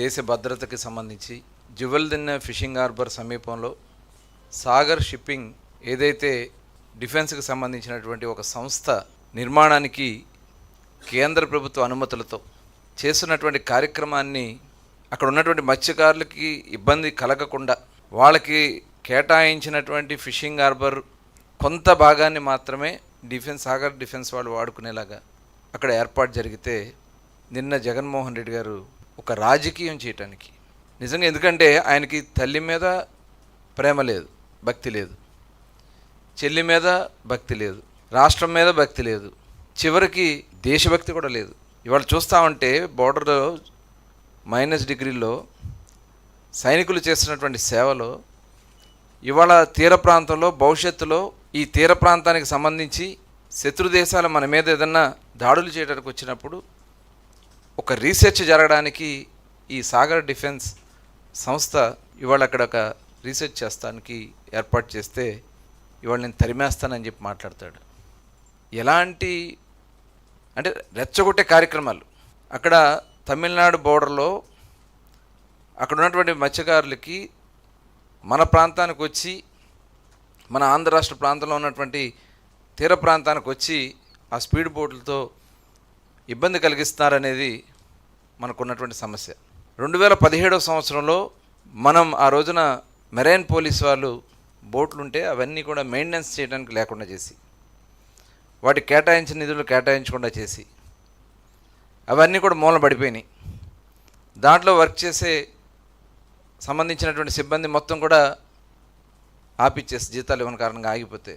దేశ భద్రతకి సంబంధించి జువెల్దిన్న fishing harbour సమీపంలో సాగర్ షిప్పింగ్ ఏదైతే డిఫెన్స్కి సంబంధించినటువంటి ఒక సంస్థ నిర్మాణానికి కేంద్ర ప్రభుత్వ అనుమతులతో చేస్తున్నటువంటి కార్యక్రమాన్ని అక్కడ ఉన్నటువంటి మత్స్యకారులకి ఇబ్బంది కలగకుండా వాళ్ళకి కేటాయించినటువంటి ఫిషింగ్ హార్బర్ కొంత భాగాన్ని మాత్రమే సాగర్ డిఫెన్స్ వాళ్ళు వాడుకునేలాగా అక్కడ ఏర్పాటు జరిగితే నిన్న జగన్మోహన్ రెడ్డి గారు ఒక రాజకీయం చేయటానికి నిజంగా, ఎందుకంటే ఆయనకి తల్లి మీద ప్రేమ లేదు, భక్తి లేదు, చెల్లి మీద భక్తి లేదు, రాష్ట్రం మీద భక్తి లేదు, చివరికి దేశభక్తి కూడా లేదు. ఇవాళ చూస్తూ ఉంటే బోర్డర్లో -డిగ్రీల్లో సైనికులు చేస్తున్నటువంటి సేవలో ఇవాళ తీర ప్రాంతంలో భవిష్యత్తులో ఈ తీర ప్రాంతానికి సంబంధించి శత్రు దేశాలు మన మీద ఏదన్నా దాడులు చేయడానికి వచ్చినప్పుడు ఒక రీసెర్చ్ జరగడానికి ఈ సాగర్ డిఫెన్స్ సంస్థ ఇవాళ అక్కడ ఒక రీసెర్చ్ చేస్తానికి ఏర్పాటు చేస్తే ఇవాళ నేను తరిమేస్తానని చెప్పి మాట్లాడతాడు. ఎలాంటి అంటే రెచ్చగొట్టే కార్యక్రమాలు. అక్కడ తమిళనాడు బోర్డర్లో అక్కడ ఉన్నటువంటి మత్స్యకారులకి మన ప్రాంతానికి వచ్చి, మన ఆంధ్ర రాష్ట్ర ప్రాంతంలో ఉన్నటువంటి తీర ప్రాంతానికి వచ్చి ఆ స్పీడ్ బోట్లతో ఇబ్బంది కలిగిస్తున్నారనేది మనకున్నటువంటి సమస్య. 2017 సంవత్సరంలో మనం ఆ రోజున మెరైన్ పోలీస్ వాళ్ళు బోట్లుంటే అవన్నీ కూడా మెయింటెనెన్స్ చేయడానికి లేకుండా చేసి, వాటి కేటాయించిన నిధులు కేటాయించకుండా చేసి అవన్నీ కూడా మూలన పడిపోయినాయి. దాంట్లో వర్క్ చేసే సంబంధించినటువంటి సిబ్బంది మొత్తం కూడా ఆపిచ్చేసి జీతాలు ఇవ్వని కారణంగా ఆగిపోతే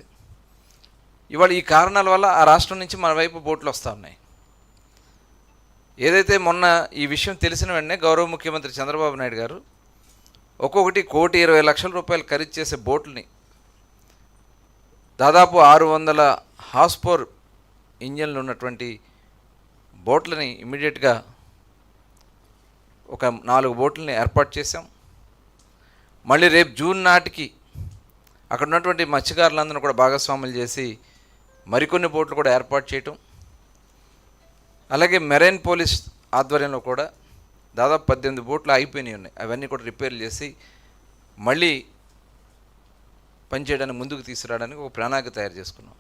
ఇవాళ ఈ కారణాల వల్ల ఆ రాష్ట్రం నుంచి మన వైపు బోట్లు వస్తూ ఉన్నాయి. ఏదైతే మొన్న ఈ విషయం తెలిసిన వెంటనే గౌరవ ముఖ్యమంత్రి చంద్రబాబు నాయుడు గారు ఒక్కొక్కటి ₹1,20,00,000 ఖరీదు చేసే బోట్లని, దాదాపు 600 హార్స్పవర్ ఇంజన్లు ఉన్నటువంటి బోట్లని ఇమ్మీడియట్గా ఒక 4 బోట్లని ఏర్పాటు చేశాం. మళ్ళీ రేపు జూన్ నాటికి అక్కడ ఉన్నటువంటి మత్స్యకారులందరూ కూడా భాగస్వాములు చేసి మరికొన్ని బోట్లు కూడా ఏర్పాటు చేయటం, అలాగే మెరైన్ పోలీస్ ఆధ్వర్యంలో కూడా దాదాపు 18 బోట్లు అయిపోయినాయి ఉన్నాయి. అవన్నీ కూడా రిపేర్లు చేసి మళ్ళీ పనిచేయడానికి ముందుకు తీసుకురావడానికి ఒక ప్రణాళిక తయారు చేసుకున్నాం.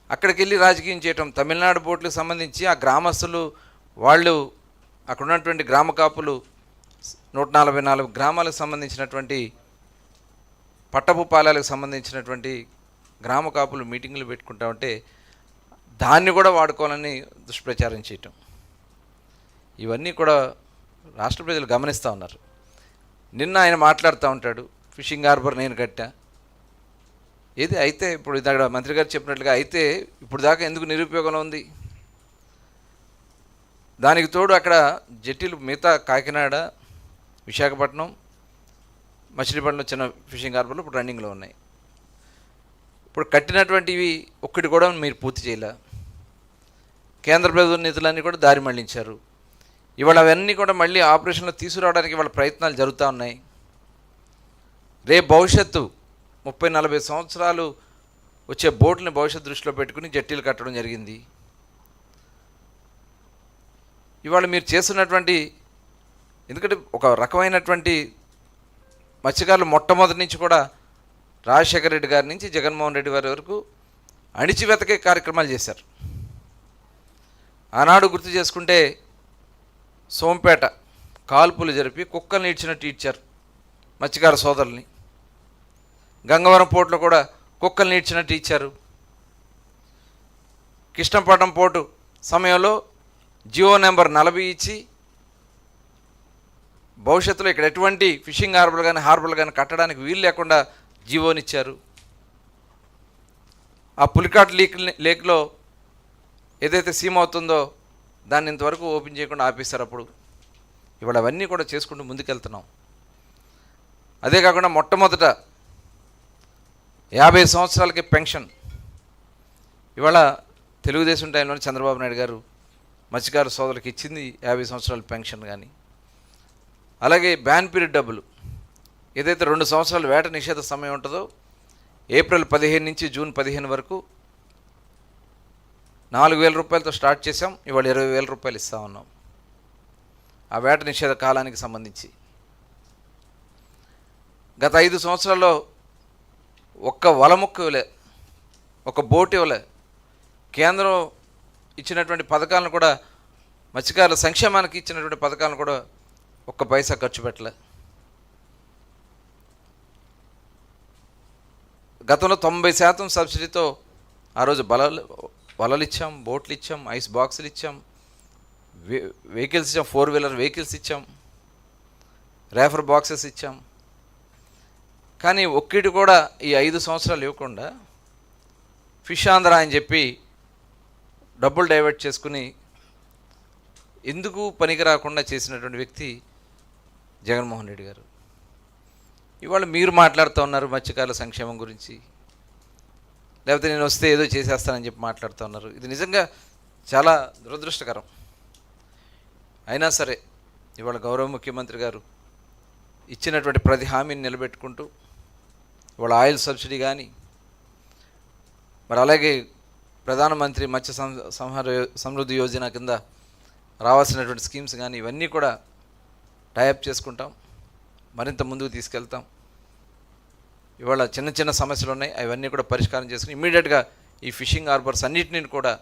అక్కడికి వెళ్ళి రాజకీయం చేయటం, తమిళనాడు బోట్లకు సంబంధించి ఆ గ్రామస్తులు వాళ్ళు అక్కడ ఉన్నటువంటి గ్రామ కాపులు 144 గ్రామాలకు సంబంధించినటువంటి పట్టపు పాలాలకు సంబంధించినటువంటి గ్రామ కాపులు మీటింగులు పెట్టుకుంటా ఉంటే దాన్ని కూడా వాడుకోవాలని దుష్ప్రచారం చేయటం, ఇవన్నీ కూడా రాష్ట్ర ప్రజలు గమనిస్తూ ఉన్నారు. నిన్న ఆయన మాట్లాడుతూ ఉంటాడు, ఫిషింగ్ హార్బర్ నేను కట్టా. ఏది అయితే ఇప్పుడు ఇక్కడ మంత్రి గారు చెప్పినట్లుగా అయితే ఇప్పుడు దాకా ఎందుకు నిరుపయోగంలో ఉంది? దానికి తోడు అక్కడ జట్టీలు మిగతా కాకినాడ, విశాఖపట్నం, మచిలీపట్నం చిన్న ఫిషింగ్ హార్బర్లు ఇప్పుడు రన్నింగ్లో ఉన్నాయి. ఇప్పుడు కట్టినటువంటివి ఒక్కటి కూడా మీరు పూర్తి చేయలే. కేంద్ర ప్రభుత్వ నిధులన్నీ కూడా దారి మళ్లించారు. ఇవాళ అవన్నీ కూడా మళ్ళీ ఆపరేషన్లో తీసుకురావడానికి ఇవాళ ప్రయత్నాలు జరుగుతూ ఉన్నాయి. రేపు భవిష్యత్తు 30-40 సంవత్సరాలు వచ్చే బోట్లని భవిష్యత్తు దృష్టిలో పెట్టుకుని జట్టీలు కట్టడం జరిగింది. ఇవాళ మీరు చేస్తున్నటువంటి, ఎందుకంటే ఒక రకమైనటువంటి మత్స్యకారులు మొట్టమొదటి నుంచి కూడా రాజశేఖర రెడ్డి గారి నుంచి జగన్మోహన్ రెడ్డి గారి వరకు అణిచివెతకే కార్యక్రమాలు చేశారు. ఆనాడు గుర్తు చేసుకుంటే సోంపేట కాల్పులు జరిపి కుక్కల్ని ఈడ్చినట్టు ఈడ్చారు మత్స్యకార సోదరుల్ని. గంగవరం పోర్టులో కూడా కుక్కల్ని ఈడ్చినట్టు ఇచ్చారు. కృష్ణపట్నం పోర్టు సమయంలో జియో నెంబర్ 40 ఇచ్చి భవిష్యత్తులో ఇక్కడ ఎటువంటి ఫిషింగ్ హార్బర్లు కానీ కట్టడానికి వీలు లేకుండా జియోనిచ్చారు. ఆ పులికాట్ లేక్లో ఏదైతే సీమ అవుతుందో దాన్ని ఇంతవరకు ఓపెన్ చేయకుండా ఆపేస్తారు. అప్పుడు ఇవాళ అవన్నీ కూడా చేసుకుంటూ ముందుకెళ్తున్నాం. అదే కాకుండా మొట్టమొదట 50 సంవత్సరాలకి పెన్షన్ ఇవాళ తెలుగుదేశం టైంలో చంద్రబాబు నాయుడు గారు మత్స్యకార సోదరులకు ఇచ్చింది 50 సంవత్సరాల పెన్షన్. కానీ అలాగే బ్యాన్ పీరియడ్ డబ్బులు ఏదైతే 2 సంవత్సరాలు వేట నిషేధ సమయం ఉంటుందో ఏప్రిల్ 15 నుంచి జూన్ 15 వరకు ₹4,000 స్టార్ట్ చేసాం. ఇవాళ ₹20,000 ఇస్తూ ఉన్నాం. ఆ వేట నిషేధ కాలానికి సంబంధించి గత 5 సంవత్సరాల్లో ఒక్క వలముక్క ఇవ్వలే, ఒక బోట్ ఇవ్వలే. కేంద్రం ఇచ్చినటువంటి పథకాలను కూడా, మత్స్యకారుల సంక్షేమానికి ఇచ్చినటువంటి పథకాలను కూడా ఒక్క పైసా ఖర్చు పెట్టలే. గతంలో 90% సబ్సిడీతో ఆ రోజు వలలు ఇచ్చాం, బోట్లు ఇచ్చాం, ఐస్ బాక్సులు ఇచ్చాం, వెహికల్స్ ఇచ్చాం, 4 వీలర్ వెహికల్స్ ఇచ్చాం, రేఫర్ బాక్సెస్ ఇచ్చాం. కానీ ఒక్కటి కూడా ఈ 5 సంవత్సరాలు ఇవ్వకుండా ఫిష్ ఆంధ్ర అని చెప్పి డబ్బులు డైవర్ట్ చేసుకుని ఎందుకు పనికి రాకుండా చేసినటువంటి వ్యక్తి జగన్మోహన్ రెడ్డి గారు. ఇవాళ మీరు మాట్లాడుతూ ఉన్నారు మత్స్యకారుల సంక్షేమం గురించి, లేకపోతే నేను వస్తే ఏదో చేసేస్తానని చెప్పి మాట్లాడుతూ ఉన్నారు. ఇది నిజంగా చాలా దురదృష్టకరం. అయినా సరే ఇవాళ గౌరవ ముఖ్యమంత్రి గారు ఇచ్చినటువంటి ప్రతి హామీని నిలబెట్టుకుంటూ ఇవాళ ఆయిల్ సబ్సిడీ కానీ, మరి అలాగే ప్రధానమంత్రి మత్స్య సమృద్ధి యోజన కింద రావాల్సినటువంటి స్కీమ్స్ కానీ ఇవన్నీ కూడా టైఅప్ చేసుకుంటాం, మరింత ముందుకు తీసుకెళ్తాం. ఇవాళ చిన్న చిన్న సమస్యలు ఉన్నాయి, అవన్నీ కూడా పరిష్కారం చేసుకుని ఇమ్మీడియట్గా ఈ ఫిషింగ్ హార్బర్స్ అన్నింటినీ కూడా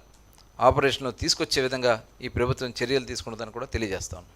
ఆపరేషన్లో తీసుకొచ్చే విధంగా ఈ ప్రభుత్వం చర్యలు తీసుకుంటుందని కూడా తెలియజేస్తాను.